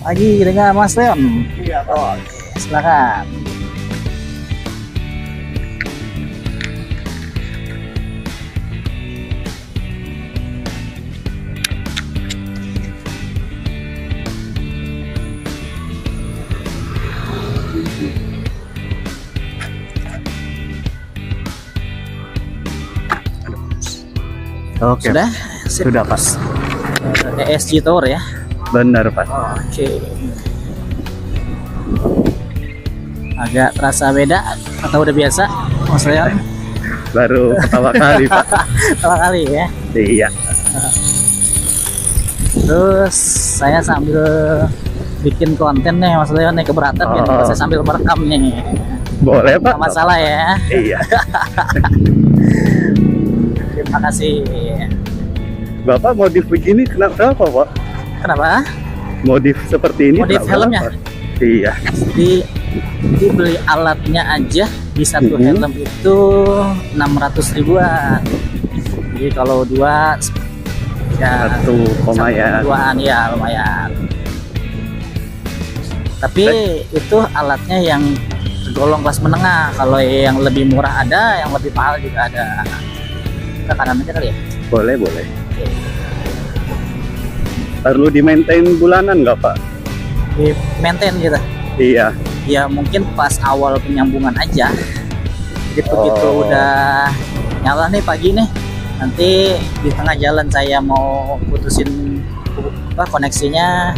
Lagi dengan Mas Leon. Iya, Pak. Oke, silakan. Oke. Sudah? Sip. Sudah, Pak. ESG Tower ya. Benar, Pak. Oke. Agak terasa beda atau udah biasa, Mas Leon? Baru pertama kali, Pak. Pertama kali ya. Iya. Terus saya sambil bikin konten nih, Mas Leon nih, keberatan gitu. Saya sambil merekam nih. Boleh, Pak. Nggak masalah ya. Iya. Terima kasih. Bapak modif begini kenapa, Pak? Kenapa? Modif seperti ini Modif kenapa, helmnya? Pak? Iya. Dibeli alatnya aja di satu helm itu 600 ribuan. Jadi kalau dua ya 1,2-an ya lumayan. Tapi itu alatnya yang tergolong kelas menengah. Kalau yang lebih murah ada, yang lebih mahal juga ada. Ke kanan aja kali ya. Boleh. Perlu di-maintain bulanan nggak, Pak? Di maintain gitu. Iya. Ya mungkin pas awal penyambungan aja. Gitu udah nyala nih pagi nih. Nanti di tengah jalan saya mau putusin koneksinya.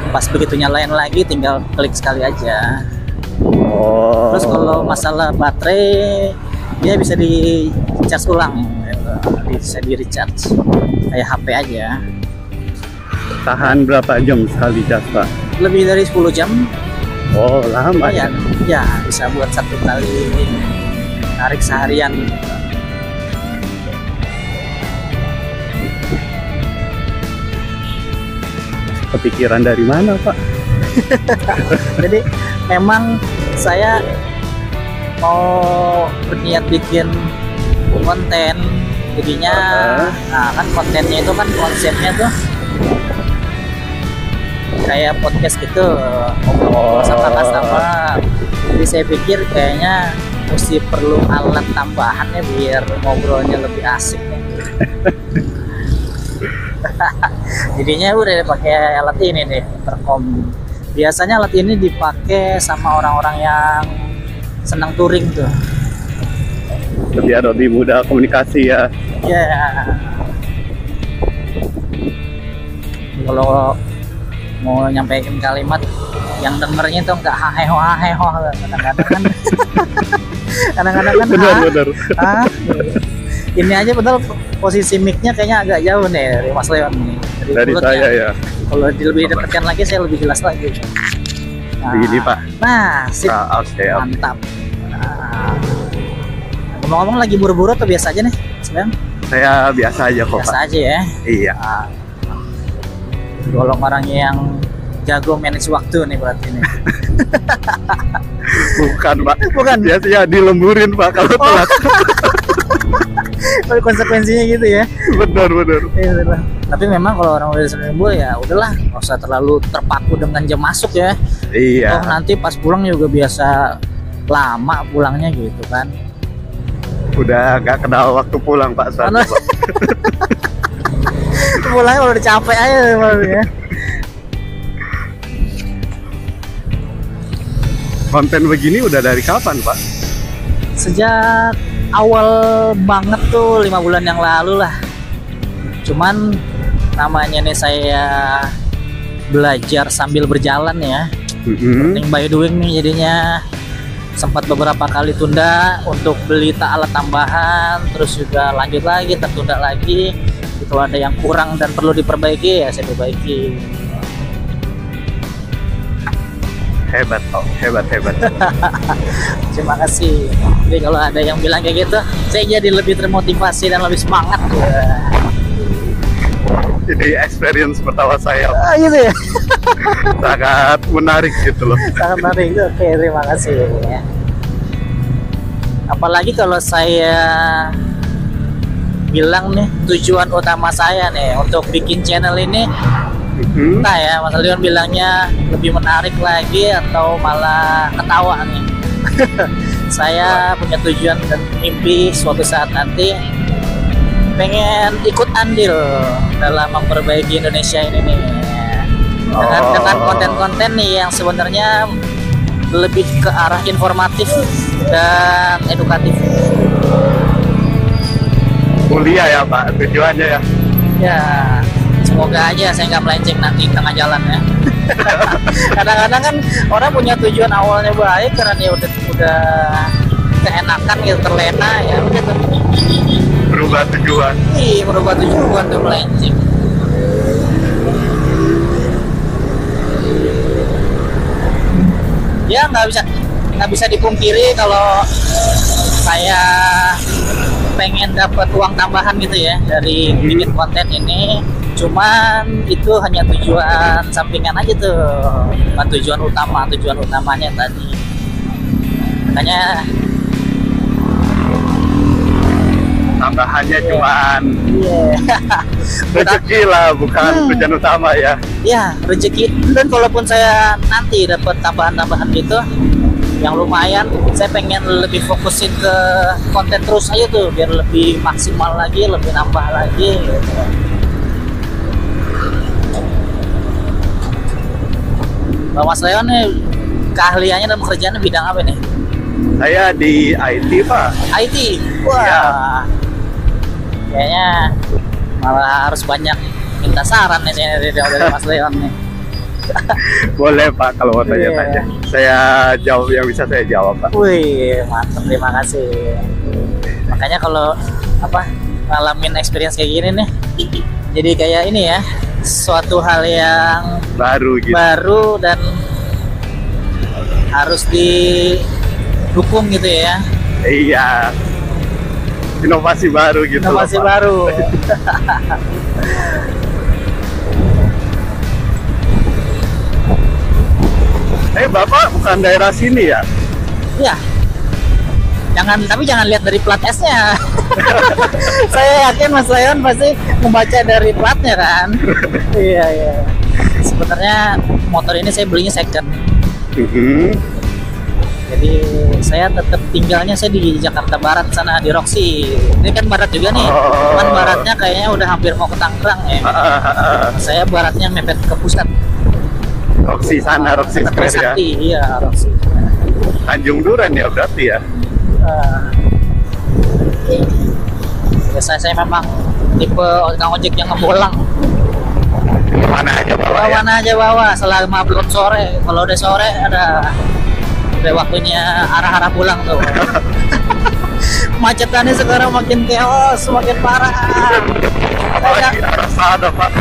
Pas begitu nyalain lagi tinggal klik sekali aja. Terus kalau masalah baterai dia bisa di charge ulang gitu. Bisa di recharge kayak HP aja. Tahan berapa jam sekali cas, Pak? Lebih dari 10 jam. Oh, lama ya? Ya bisa buat satu kali tarik seharian. Kepikiran dari mana, Pak? Jadi memang saya mau berniat bikin konten, jadinya nah kan kontennya itu kan konsepnya tuh kayak podcast gitu, ngobrol sama customer. Jadi saya pikir kayaknya mesti perlu alat tambahannya biar ngobrolnya lebih asik. Jadinya udah pakai alat ini nih, intercom. Biasanya alat ini dipakai sama orang-orang yang senang touring tuh. Biar lebih mudah komunikasi ya. Ya. Kalau mau nyampein kalimat yang dengernya tuh nggak haheho kadang-kadang kan. Kadang-kadang kan Benar. ini aja padahal posisi mic-nya kayaknya agak jauh nih dari Mas Leon nih. Dari saya ya. Kalau lebih dekatkan lagi saya lebih jelas lagi. Nah, begini, Pak. Nah, sip. Oke. Mantap. Nah, ngomong-ngomong lagi buru-buru atau biasa aja nih, Sebenarnya? Saya biasa aja kok, Biasa Pak. aja ya. Iya. Nah, golong orang yang jago manage waktu nih berarti nih. Bukan, Pak. Bukan. Biasanya dilemburin, Pak, kalau telat. Konsekuensinya gitu ya. Benar. Iya, tapi memang kalau orang udah sering lembur ya udahlah, nggak usah terlalu terpaku dengan jam masuk ya. Iya. Oh, nanti pas pulang juga biasa lama pulangnya gitu kan. Udah nggak kenal waktu pulang, Pak. Mana? Pulangnya kalau udah capek aja ya. Konten begini udah dari kapan, Pak? Sejak awal banget tuh 5 bulan yang lalu lah. Cuman namanya nih saya belajar sambil berjalan ya. Learning by doing nih jadinya. Sempat beberapa kali tunda untuk beli alat tambahan, terus juga lanjut lagi, tertunda lagi. Kalau ada yang kurang dan perlu diperbaiki ya saya perbaiki. Hebat, Pak. Hebat. Terima kasih. Jadi kalau ada yang bilang kayak gitu, saya jadi lebih termotivasi dan lebih semangat. Jadi experience pertama saya, Pak. Gitu ya. Sangat menarik gitu loh. Sangat menarik itu. Oke, terima kasih ya. Apalagi kalau saya bilang nih tujuan utama saya nih untuk bikin channel ini Entah ya, Mas Leon bilangnya lebih menarik lagi atau malah ketawa nih. Saya punya tujuan dan mimpi suatu saat nanti pengen ikut andil dalam memperbaiki Indonesia ini nih. Dengan konten-konten nih yang sebenarnya lebih ke arah informatif dan edukatif. Kuliah ya Pak, tujuannya ya. Ya, semoga aja saya nggak melenceng nanti di tengah jalan ya. Kadang-kadang kan orang punya tujuan awalnya baik karena dia udah keenakan gitu, terlena ya udah tuh. Berubah tujuan. Iya, berubah tujuan tuh melenceng. Ya nggak bisa dipungkiri kalau saya pengen dapat uang tambahan gitu ya dari bikin konten ini. Cuman itu hanya tujuan sampingan aja tuh, bukan tujuan utamanya tadi. Makanya tambahannya cuman rezeki lah, bukan tujuan utama ya. Ya, rezeki. Dan kalaupun saya nanti dapat tambahan-tambahan gitu yang lumayan, saya pengen lebih fokusin ke konten terus aja tuh biar lebih maksimal lagi, lebih nambah lagi gitu. Kalau Mas Leon nih keahliannya dan pekerjaannya bidang apa nih? Saya di IT Pak. IT. Wah. Ya. Kayaknya malah harus banyak minta saran nih dari Mas Leon nih. Boleh Pak kalau mau tanya-tanya. Saya jawab yang bisa saya jawab Pak. Wih, mantap, terima kasih. Makanya kalau ngalamin experience kayak gini nih, jadi kayak ini ya, suatu hal yang Baru gitu. baru dan harus didukung gitu ya. Iya. Inovasi baru gitu. Inovasi loh, Pak. baru. Bapak bukan daerah sini ya? Iya. Tapi jangan lihat dari plat S-nya. Saya yakin Mas Leon pasti membaca dari platnya kan. Iya. Sebenarnya motor ini saya belinya second. Jadi saya tetap tinggalnya saya di Jakarta Barat sana, di Roxy. Ini kan barat juga nih. Cuman baratnya kayaknya udah hampir mau ke Tangerang ya. Saya baratnya mepet ke pusat. Roxy sana, Roxy Square ya. Iya, Roxy. Tanjung Duren ya berarti ya. Biasanya saya memang tipe tukang ojek yang ngebolang. Mana aja bawa ya? Mana aja bawa selama belum sore. Kalau udah sore udah waktunya arah-arah pulang tuh. Macetannya sekarang makin chaos, makin parah. Apalagi arah sana Pak.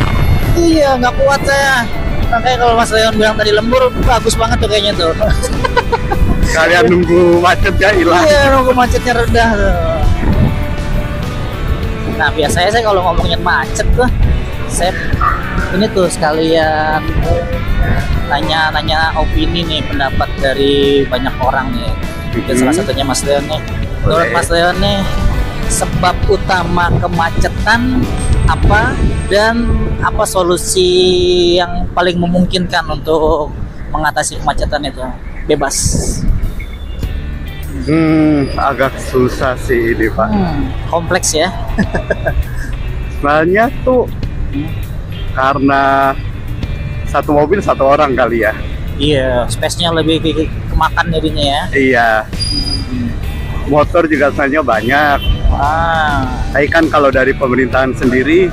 Iya, nggak kuat saya. Makanya kalau Mas Leon bilang tadi lembur, bagus banget tuh kayaknya tuh. Kalian nunggu macetnya hilang. Iya, nunggu macetnya rendah tuh. Nah, biasanya saya kalau ngomongin macet tuh, saya ini tuh sekalian nanya opini nih, pendapat dari banyak orang nih. Dan salah satunya Mas Leon nih. Menurut Mas Leon nih, sebab utama kemacetan apa dan apa solusi yang paling memungkinkan untuk mengatasi kemacetan itu? Bebas. Agak susah sih ini Pak. Kompleks ya. Sebenarnya tuh karena satu mobil satu orang kali ya. Iya, space-nya lebih kemakan jadinya ya. Iya. Motor juga sebenarnya banyak. Tapi kan kalau dari pemerintahan sendiri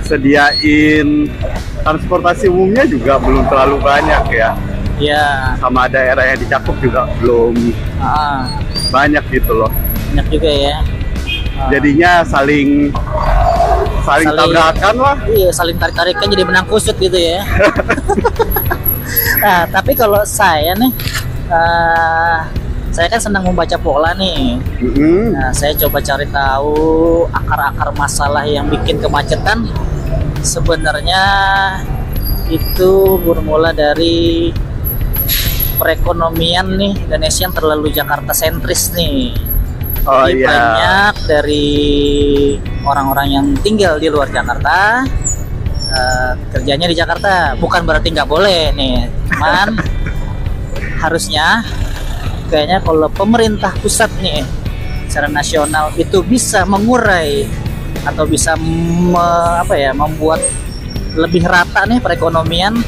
sediain transportasi umumnya juga belum terlalu banyak ya. Iya. Sama daerah yang dicakup juga belum banyak gitu loh. Banyak juga ya. Jadinya saling tabrakan lah. Iya, saling tarik-tarikan jadi benang kusut gitu ya. Nah, tapi kalau saya nih, saya kan senang membaca pola nih. Nah, saya coba cari tahu akar-akar masalah yang bikin kemacetan. Sebenarnya itu bermula dari perekonomian nih, Indonesia yang terlalu Jakarta sentris nih. Jadi banyak dari orang-orang yang tinggal di luar Jakarta kerjanya di Jakarta. Bukan berarti nggak boleh nih, cuman harusnya kayaknya kalau pemerintah pusat nih secara nasional itu bisa mengurai atau bisa membuat lebih rata nih perekonomian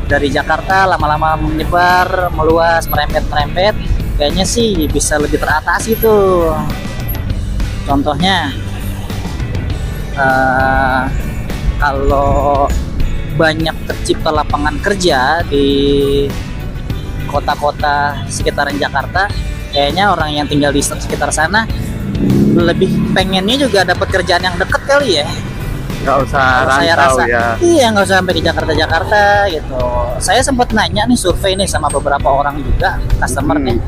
dari Jakarta, lama-lama menyebar, meluas, merembet, kayaknya sih bisa lebih teratasi tuh. Contohnya kalau banyak tercipta lapangan kerja di kota-kota sekitaran Jakarta, kayaknya orang yang tinggal di sekitar sana lebih pengennya juga dapat kerjaan yang deket kali ya. Nggak usah rantau ya. Iya, nggak usah sampai ke Jakarta gitu. Saya sempat nanya nih, survei nih sama beberapa orang juga, customer nih,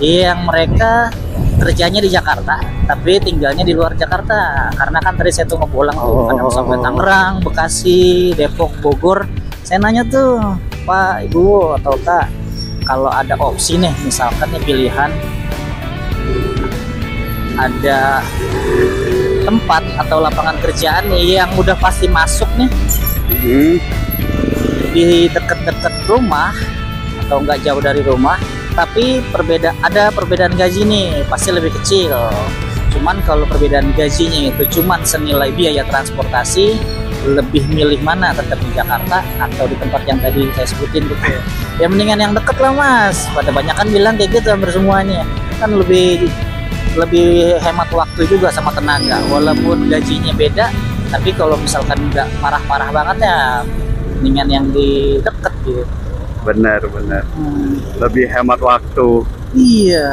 yang mereka kerjanya di Jakarta tapi tinggalnya di luar Jakarta. Karena kan tadi saya tuh ngebolang tuh kadang sampai Tangerang, Bekasi, Depok, Bogor. Saya nanya tuh, Pak, Ibu atau Kak, kalau ada opsi nih, misalkan nih pilihan ada tempat atau lapangan kerjaan nih yang udah pasti masuk nih di deket-deket rumah atau nggak jauh dari rumah, tapi ada perbedaan gaji nih, pasti lebih kecil. Cuman kalau perbedaan gajinya itu cuman senilai biaya transportasi, lebih milih mana, tetap di Jakarta atau di tempat yang tadi saya sebutin gitu. Ya mendingan yang deket lah Mas. Pada banyak kan bilang kayak gitu hampir semuanya. Kan lebih hemat waktu juga sama tenaga. Walaupun gajinya beda, tapi kalau misalkan nggak parah-parah banget ya mendingan yang di deket gitu. Benar. Lebih hemat waktu. Iya.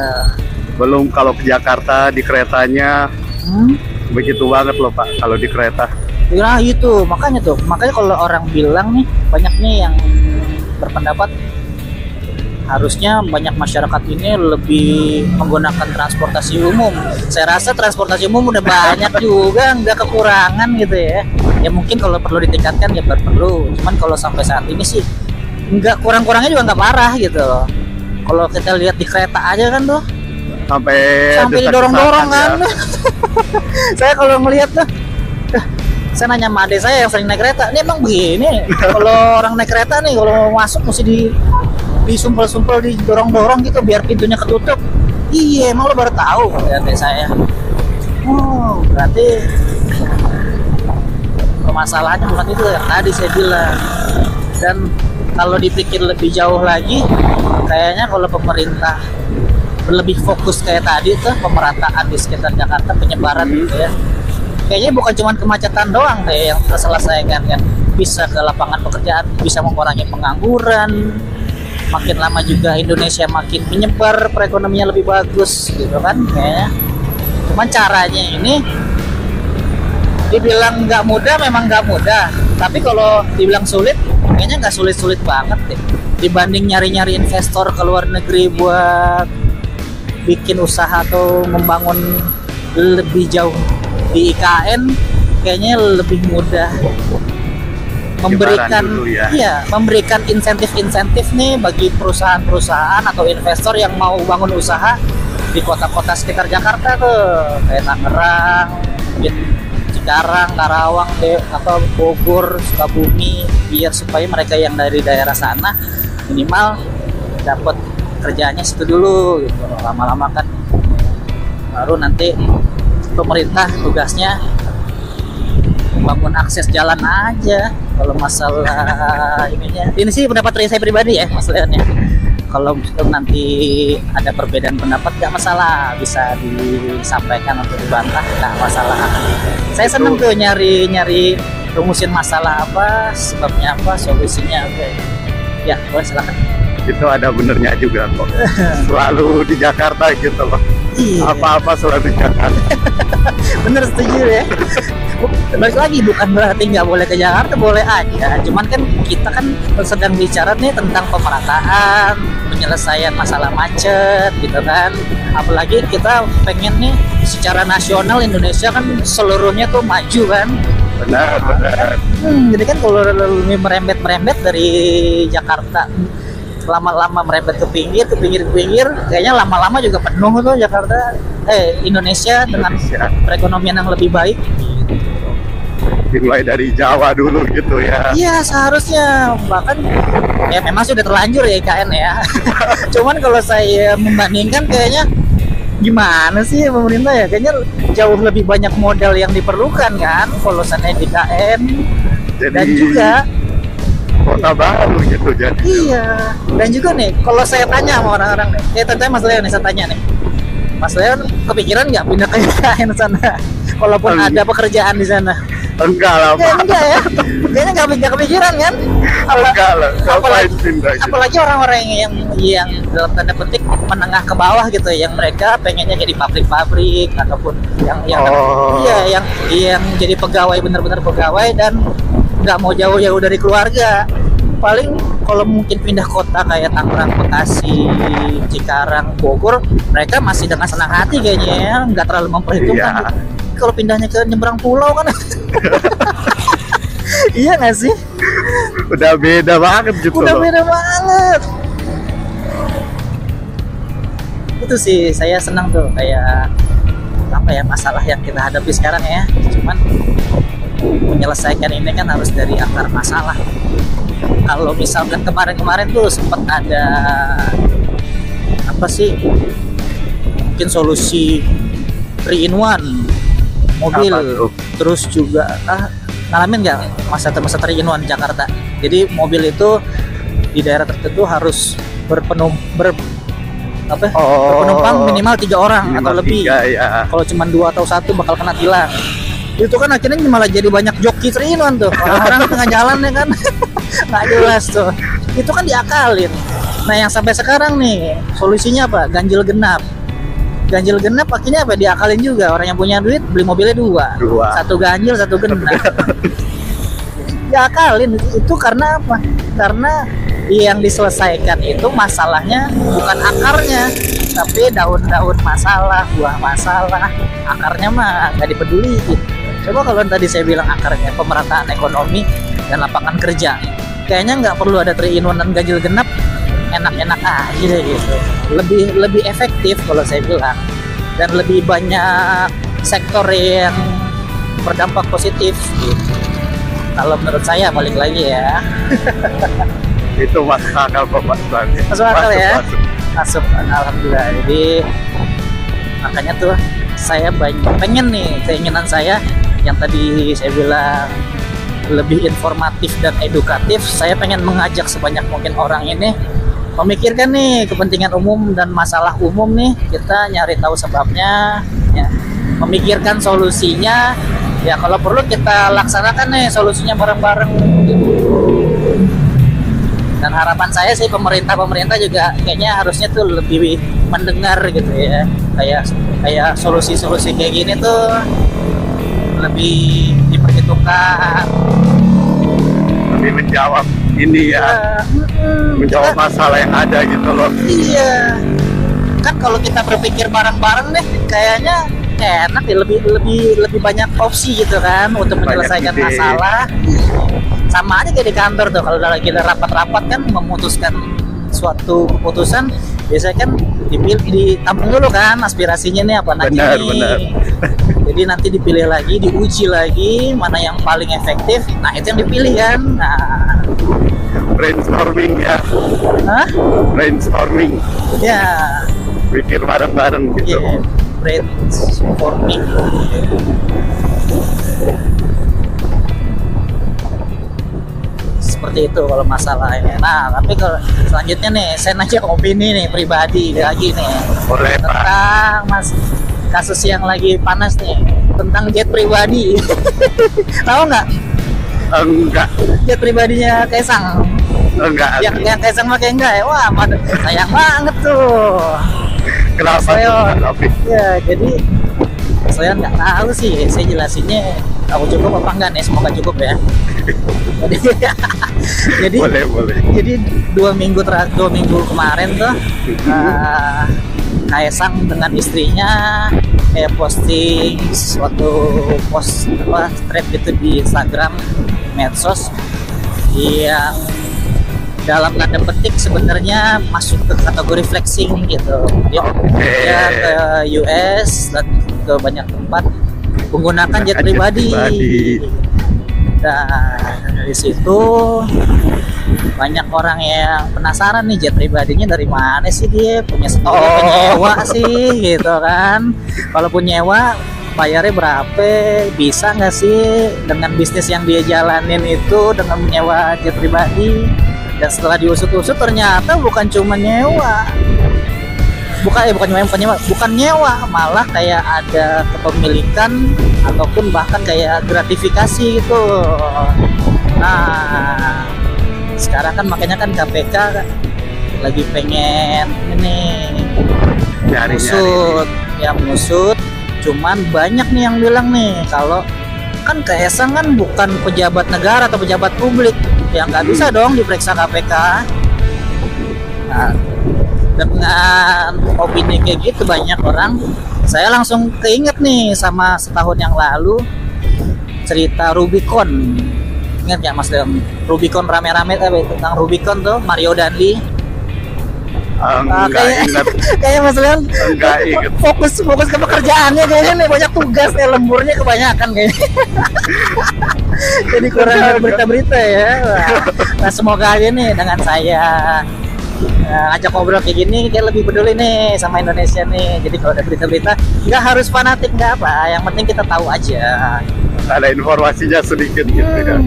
Belum kalau ke Jakarta di keretanya begitu banget loh Pak kalau di kereta. Nah itu makanya kalau orang bilang nih, banyak nih yang berpendapat harusnya banyak masyarakat ini lebih menggunakan transportasi umum. Saya rasa transportasi umum udah banyak juga, nggak kekurangan gitu ya. Ya mungkin kalau perlu ditingkatkan ya perlu. Cuman kalau sampai saat ini sih nggak kurang-kurangnya juga nggak parah gitu loh. Kalau kita lihat di kereta aja kan tuh sampai didorong-dorong kan. Ya. Saya kalau melihat tuh, saya nanya sama adik saya yang sering naik kereta, ini emang begini kalau orang naik kereta nih kalau mau masuk mesti disumpel-sumpel, didorong-dorong gitu biar pintunya ketutup. Iya, emang lo baru tahu kata adik saya. Oh, berarti permasalahannya bukan itu yang tadi saya bilang. Dan kalau dipikir lebih jauh lagi, kayaknya kalau pemerintah lebih fokus kayak tadi tuh, pemerataan di sekitar Jakarta, penyebaran gitu ya, kayaknya bukan cuma kemacetan doang deh yang terselesaikan kan, bisa ke lapangan pekerjaan, bisa mengurangi pengangguran, makin lama juga Indonesia makin menyebar, perekonomiannya lebih bagus gitu kan kayaknya. Cuman caranya ini dibilang nggak mudah, memang nggak mudah, tapi kalau dibilang sulit, kayaknya nggak sulit-sulit banget deh. Dibanding nyari-nyari investor ke luar negeri buat bikin usaha atau membangun lebih jauh di IKN, kayaknya lebih mudah memberikan insentif-insentif nih bagi perusahaan-perusahaan atau investor yang mau bangun usaha di kota-kota sekitar Jakarta tuh, kayak Tangerang, mungkin Cikarang, Karawang, atau Bogor, Sukabumi, biar supaya mereka yang dari daerah sana minimal dapat kerjaannya situ dulu gitu. Lama-lama kan baru nanti pemerintah tugasnya membangun akses jalan aja. Kalau masalah ini sih pendapat saya pribadi ya masalahnya. Kalau nanti ada perbedaan pendapat nggak masalah, bisa disampaikan atau dibantah, nggak masalah. Saya seneng tuh nyari rumusin masalah apa, sebabnya apa, solusinya apa. Ya, boleh silakan. Itu ada benernya juga kok. Selalu di Jakarta gitu loh. Iya. Apa-apa selalu di Jakarta. Bener, setuju ya. Balik lagi, bukan berarti nggak boleh ke Jakarta, boleh aja. Cuman kan kita kan sedang bicara nih tentang pemerataan, penyelesaian masalah macet gitu kan. Apalagi kita pengen nih secara nasional Indonesia kan seluruhnya tuh maju kan. Benar. Jadi kan kalau merembet dari Jakarta lama-lama merembet ke pinggir, kayaknya lama-lama juga penuh tuh Jakarta, Indonesia dengan perekonomian yang lebih baik. dimulai dari Jawa dulu gitu ya. Iya seharusnya, bahkan ya memang sudah terlanjur ya IKN ya. Cuman kalau saya membandingkan kayaknya gimana sih pemerintah ya, kayaknya jauh lebih banyak modal yang diperlukan kan lulusannya di IKN. Jadi, dan juga kota baru gitu jadi. Iya, dan juga nih kalau saya tanya sama orang-orang nih, kayak tanya Mas Leon nih, saya tanya nih, Mas Leon kepikiran nggak pindah ke IKN sana? Kalaupun ada pekerjaan di sana? Enggak lah, Pak. Enggak ya, kayaknya nggak kepikiran kan? Enggak lah, apalagi orang-orang yang dalam tanda petik menengah ke bawah gitu, yang mereka pengennya jadi pabrik-pabrik ataupun yang yang jadi pegawai, benar-benar pegawai, dan nggak mau jauh-jauh dari keluarga. Paling kalau mungkin pindah kota kayak Tangerang, Bekasi, Cikarang, Bogor, mereka masih dengan senang hati kayaknya ya, nggak terlalu memperhitungkan. Iya. Kalau pindahnya ke nyebrang pulau kan iya nggak sih? Udah beda banget gitu. Udah beda banget. Itu sih saya senang tuh, kayak apa ya, masalah yang kita hadapi sekarang ya. Cuman menyelesaikan ini kan harus dari akar masalah. Kalau misalkan kemarin-kemarin tuh sempat ada apa sih, mungkin solusi 3 in 1 mobil, terus juga ngalamin nggak masa 3 in 1 Jakarta? Jadi mobil itu di daerah tertentu harus berpenumpang minimal 3 orang atau lebih. Ya. Kalau cuma 2 atau 1 bakal kena tilang. Itu kan akhirnya malah jadi banyak joki 3 in 1 tuh, orang-orang tengah jalan ya kan. Nggak jelas tuh. Itu kan diakalin. Nah yang sampai sekarang nih solusinya apa? Ganjil genap akhirnya apa, diakalin juga. Orang yang punya duit beli mobilnya 2. 1 ganjil, 1 genap. Diakalin itu karena apa? Karena yang diselesaikan itu masalahnya bukan akarnya, tapi daun-daun masalah, buah masalah. Akarnya mah nggak dipeduli gitu. Coba kalau tadi saya bilang akarnya pemerataan ekonomi dan lapangan kerja, kayaknya nggak perlu ada 3 in 1 dan ganjil genap, enak-enak aja gitu. Lebih efektif kalau saya bilang, dan lebih banyak sektor yang berdampak positif gitu. Kalau menurut saya, balik lagi ya. Itu masuk akal kok, Pak. Masuk akal ya? Masuk, alhamdulillah. Jadi makanya tuh saya pengen nih, keinginan saya yang tadi saya bilang lebih informatif dan edukatif. Saya pengen mengajak sebanyak mungkin orang ini memikirkan nih kepentingan umum dan masalah umum nih, kita nyari tahu sebabnya ya, memikirkan solusinya ya, kalau perlu kita laksanakan nih solusinya bareng-bareng. Dan harapan saya sih pemerintah juga kayaknya harusnya tuh lebih mendengar gitu ya, kayak solusi-solusi kayak gini tuh lebih diperhitungkan, lebih menjawab ini ya, menjawab masalah yang ada gitu loh. Iya, kan kalau kita berpikir bareng-bareng deh, kayaknya enak ya, lebih banyak opsi gitu kan untuk menyelesaikan masalah. Sama aja kayak di kantor tuh, kalau kita rapat-rapat kan memutuskan suatu keputusan, biasanya kan ditampung dulu kan aspirasinya nih apa nanti. Benar. Jadi nanti dipilih lagi, diuji lagi mana yang paling efektif. Nah itu yang dipilih kan. Nah, brainstorming ya. Hah? Brainstorming. Ya. Pikir bareng-bareng gitu. Yeah. Brainstorming. Seperti itu kalau masalahnya. Nah, tapi kalau selanjutnya nih, saya nanya opini nih pribadi lagi nih. Boleh, tentang kasus yang lagi panas nih, tentang jet pribadi. Tahu nggak? Enggak. Jet pribadinya Kaisang. Enggak. Yang Kaisang pakai enggak ya? Wah, sayang banget tuh. Kenapa? Ya, jadi saya nggak tahu sih. Saya jelasinnya aku cukup apa enggak nih? Semoga cukup ya. Jadi boleh. Jadi 2 minggu kemarin tuh Kaisang dengan istrinya kayak posting suatu thread gitu di Instagram, medsos, yang dalam tanda petik sebenarnya masuk ke kategori flexing gitu. Dia ke US dan ke banyak tempat menggunakan jet pribadi. Dan dari situ banyak orang yang penasaran nih jet pribadinya dari mana sih, dia punya sendiri apa nyewa sih gitu kan. Kalaupun nyewa bayarnya berapa, bisa nggak sih dengan bisnis yang dia jalanin itu dengan menyewa jet pribadi. Dan setelah diusut-usut ternyata bukan cuma nyewa, bukan nyewa, malah kayak ada kepemilikan ataupun bahkan kayak gratifikasi gitu. Nah, sekarang kan makanya kan KPK lagi pengen ini mengusut. Cuman banyak nih yang bilang nih kalau kan Kaisang kan bukan pejabat negara atau pejabat publik, yang nggak bisa dong diperiksa KPK. Nah, dengan opini kayak gitu banyak orang, saya langsung keinget nih sama setahun yang lalu cerita Rubicon. Ingat ya Mas Dem? Rubicon rame-rame tentang Rubicon tuh, Mario Dandi. Kayak Mas Leon fokus ke pekerjaannya kayaknya nih, banyak tugas nih, lemburnya kebanyakan kayaknya. Jadi kurang berita-berita ya. Nah, semoga aja nih dengan saya ajak ngobrol kayak gini kayak lebih peduli nih sama Indonesia nih. Jadi kalau ada berita-berita nggak harus fanatik, nggak apa, yang penting kita tahu aja. Ada informasinya sedikit gitu ya.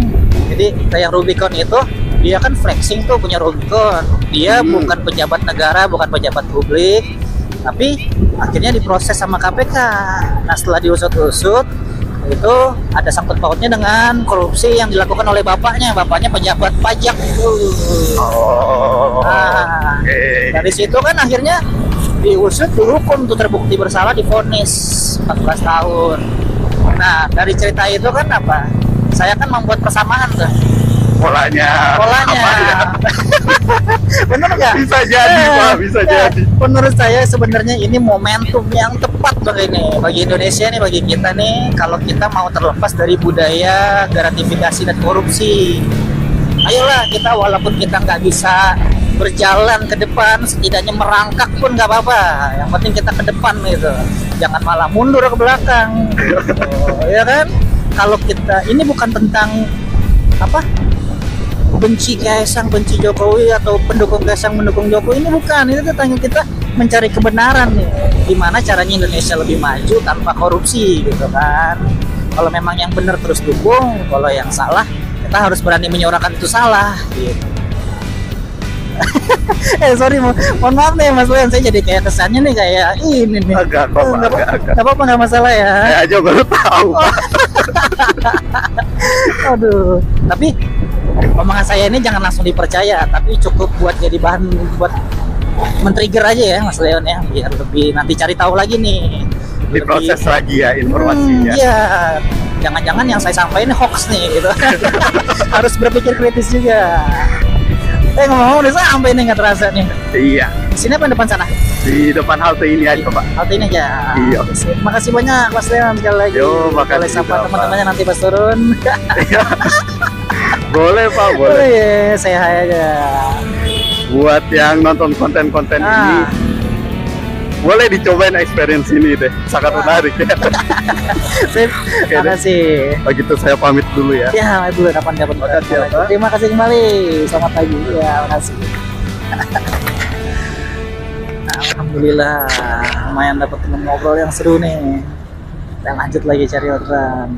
Jadi kayak Rubicon itu dia kan flexing tuh punya Rubicon. Dia bukan pejabat negara, bukan pejabat publik, tapi akhirnya diproses sama KPK. Nah, setelah diusut-usut itu ada sangkut pautnya dengan korupsi yang dilakukan oleh bapaknya pejabat pajak itu. Dari situ kan akhirnya diusut, dihukum tuh, terbukti bersalah, divonis 14 tahun. Nah, dari cerita itu kan apa? Saya kan membuat persamaan tuh. Polanya. Bener nggak? Bisa jadi, Pak, bisa jadi. Menurut saya sebenarnya ini momentum yang tepat bagi Indonesia nih, bagi kita nih, kalau kita mau terlepas dari budaya gratifikasi dan korupsi. Ayolah kita, walaupun kita nggak bisa berjalan ke depan, setidaknya merangkak pun nggak apa-apa. Yang penting kita ke depan gitu, jangan malah mundur ke belakang. Ya kan? Kalau kita ini bukan tentang apa, benci Kaisang, benci Jokowi, atau pendukung Kaisang mendukung Jokowi, ini bukan. Itu tentang kita mencari kebenaran nih, gimana caranya Indonesia lebih maju tanpa korupsi gitu kan. Kalau memang yang benar terus dukung, kalau yang salah kita harus berani menyuarakan itu salah gitu. Sorry, mohon maaf nih Mas Leon, saya jadi kayak kesannya nih kayak ini nih. Agak apa-apa, nggak masalah ya. Saya aja baru tahu. Aduh, tapi omongan saya ini jangan langsung dipercaya, tapi cukup buat jadi bahan buat men-trigger aja ya Mas Leon ya, biar lebih nanti cari tahu lagi nih. Diproses lagi ya informasinya. Iya, jangan-jangan yang saya sampaikan hoax nih gitu. Harus berpikir kritis juga. Ngomong-ngomong udah sampai nih, nggak terasa nih. Iya. Di sini apa depan sana? Di depan halte ini aja, Pak. Halte ini aja. Iya. Makasih banyak Mas Leon sekali lagi. Yo, makasih. Boleh sapa teman-temannya nanti pas turun. Boleh, Pak, boleh. Ya, saya hai aja. Buat yang nonton konten-konten ini, boleh dicobain experience ini deh, sangat menarik ya. Terima kasih. Begitu saya pamit dulu ya. Ya, dulu kapan-kapan. Terima kasih kembali. Selamat pagi. Ya, makasih. Alhamdulillah, lumayan dapat ngobrol yang seru nih. Kita lanjut lagi cari orderan.